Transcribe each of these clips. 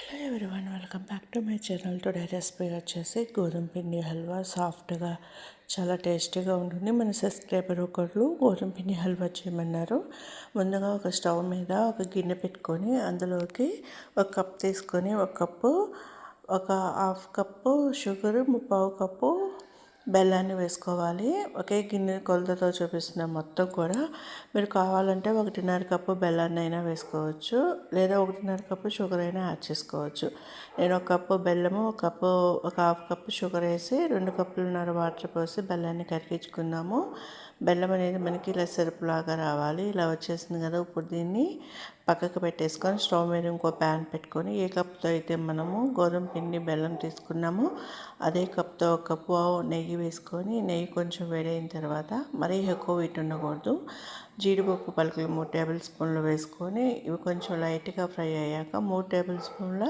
Hello everyone, welcome back to my channel. Today recipe వచ్చేసి గోధుమ పిండి హల్వా. సాఫ్ట్గా చాలా టేస్టీగా ఉంటుంది. మన సబ్స్క్రైబర్ ఒకళ్ళు గోధుమ పిండి హల్వా చేయమన్నారు. ముందుగా ఒక స్టవ్ మీద ఒక గిన్నె పెట్టుకొని అందులోకి ఒక కప్ తీసుకొని ఒక హాఫ్ కప్పు షుగరు, ముప్పావు కప్పు బెల్లాన్ని వేసుకోవాలి. ఒకే గిన్నె కొలతతో చూపిస్తున్న మొత్తం కూడా మీరు కావాలంటే 1.5 కప్పు బెల్లాన్ని అయినా వేసుకోవచ్చు, లేదా 1.5 కప్పు షుగర్ అయినా యాడ్ చేసుకోవచ్చు. నేను ఒక కప్పు బెల్లము, ఒక హాఫ్ కప్పు షుగర్ వేసి 2 కప్పులున్నర వాటర్ పోసి బెల్లాన్ని కరిగించుకుందాము. బెల్లం అనేది మనకి ఇలా సిరప్ లాగా రావాలి. ఇలా వచ్చేసింది కదా. ఇప్పుడు దీన్ని పక్కకు పెట్టేసుకొని స్టవ్ మీద ఇంకో ప్యాన్ పెట్టుకొని ఏ కప్తో అయితే మనము గోధుమ పిండి బెల్లం తీసుకున్నామో అదే కప్తో ఒక కప్పు నెయ్యి వేసుకొని, నెయ్యి కొంచెం వేడైన తర్వాత, మరీ ఎక్కువ వీటి ఉండకూడదు, జీడిపప్పు పలుకులు 3 టేబుల్ స్పూన్లు వేసుకొని ఇవి కొంచెం లైట్గా ఫ్రై అయ్యాక 3 టేబుల్ స్పూన్ల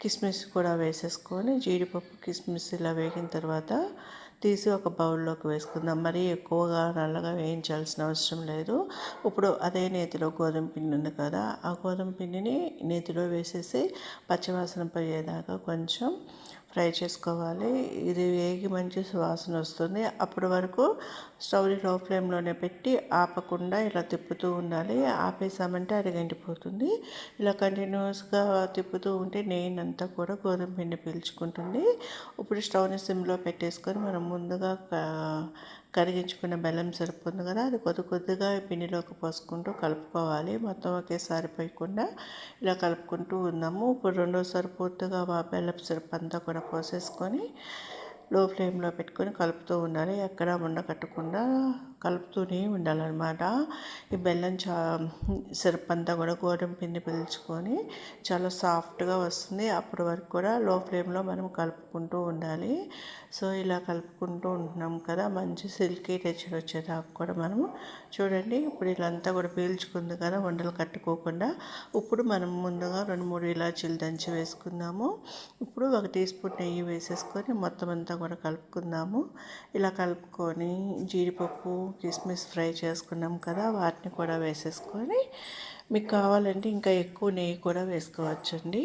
కిస్మిస్ కూడా వేసేసుకొని, జీడిపప్పు కిస్మిస్ ఇలా వేగిన తర్వాత తీసి ఒక బౌల్లోకి వేసుకుందాం. మరీ ఎక్కువగా నల్లగా వేయించాల్సిన అవసరం లేదు. ఇప్పుడు అదే నేతిలో గోధుమ పిండి ఉంది కదా, ఆ గోధుమ పిండిని నేతిలో వేసేసి పచ్చివాసన పోయేదాకా కొంచెం ఫ్రై చేసుకోవాలి. ఇది వేగి మంచి సువాసన వస్తుంది. అప్పటి వరకు స్టవ్ని లో ఫ్లేమ్లోనే పెట్టి ఆపకుండా ఇలా తిప్పుతూ ఉండాలి. ఆపేసామంటే అడుగంటిపోతుంది. ఇలా కంటిన్యూస్గా తిప్పుతూ ఉంటే నెయ్యి అంతా కూడా గోధుమ పిండి పీల్చుకుంటుంది. ఇప్పుడు స్టవ్ని సిమ్లో పెట్టేసుకొని మనం ముందుగా కరిగించుకున్న బెల్లం సిరప్ ఉంది కదా, అది కొద్దిగా పిండిలోకి పోసుకుంటూ కలుపుకోవాలి. మొత్తం ఒకేసారి పోయకుండా ఇలా కలుపుకుంటూ ఉందాము. ఇప్పుడు రెండోసారి పూర్తిగా బెల్లం సిరప్ అంతా కూడా పోసేసుకొని లో ఫ్లేమ్లో పెట్టుకొని కలుపుతూ ఉండాలి. ఎక్కడ ఉండకట్టకుండా కలుపుతూనే ఉండాలన్నమాట. ఈ బెల్లం సిరప్ అంతా కూడా గోధుమ పిండి పీల్చుకొని చాలా సాఫ్ట్గా వస్తుంది. అప్పటి వరకు కూడా లో ఫ్లేమ్లో మనం కలుపుకుంటూ ఉండాలి. సో ఇలా కలుపుకుంటూ ఉంటున్నాం కదా, మంచి సిల్కీ టెక్స్చర్ వచ్చేదాకా కూడా మనము చూడండి. ఇప్పుడు ఇలాంతా కూడా పీల్చుకుంది కదా, వండలు కట్టుకోకుండా. ఇప్పుడు మనం ముందుగా 2-3 ఇలాచీలు దంచి వేసుకుందాము. ఇప్పుడు 1 టీ స్పూన్ నెయ్యి వేసేసుకొని మొత్తం అంతా కూడా కలుపుకుందాము. ఇలా కలుపుకొని జీడిపప్పు కిస్మిస్ ఫ్రై చేసుకున్నాం కదా, వాటిని కూడా వేసేసుకొని, మీకు కావాలంటే ఇంకా ఎక్కువ నెయ్యి కూడా వేసుకోవచ్చండి.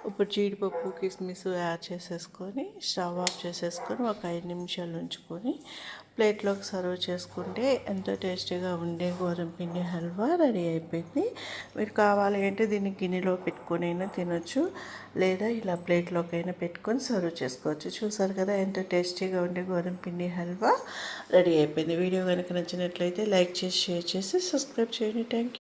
ఇప్పుడు జీడిపప్పు కిస్మిస్ యాడ్ చేసేసుకొని స్టవ్ ఆఫ్ చేసేసుకొని ఒక 5 నిమిషాలు ఉంచుకొని ప్లేట్లోకి సర్వ్ చేసుకుంటే ఎంతో టేస్టీగా ఉండే గోధుమ పిండి హల్వా రెడీ అయిపోయింది. మీరు కావాలి అంటే దీన్ని గిన్నెలో పెట్టుకొని అయినా తినొచ్చు, లేదా ఇలా ప్లేట్లోకి అయినా పెట్టుకొని సర్వ్ చేసుకోవచ్చు. చూసారు కదా, ఎంతో టేస్టీగా ఉండే గోధుమ పిండి హల్వా రెడీ అయిపోయింది. వీడియో కనుక నచ్చినట్లయితే లైక్ చేసి, షేర్ చేసి, సబ్స్క్రైబ్ చేయండి. Thank you.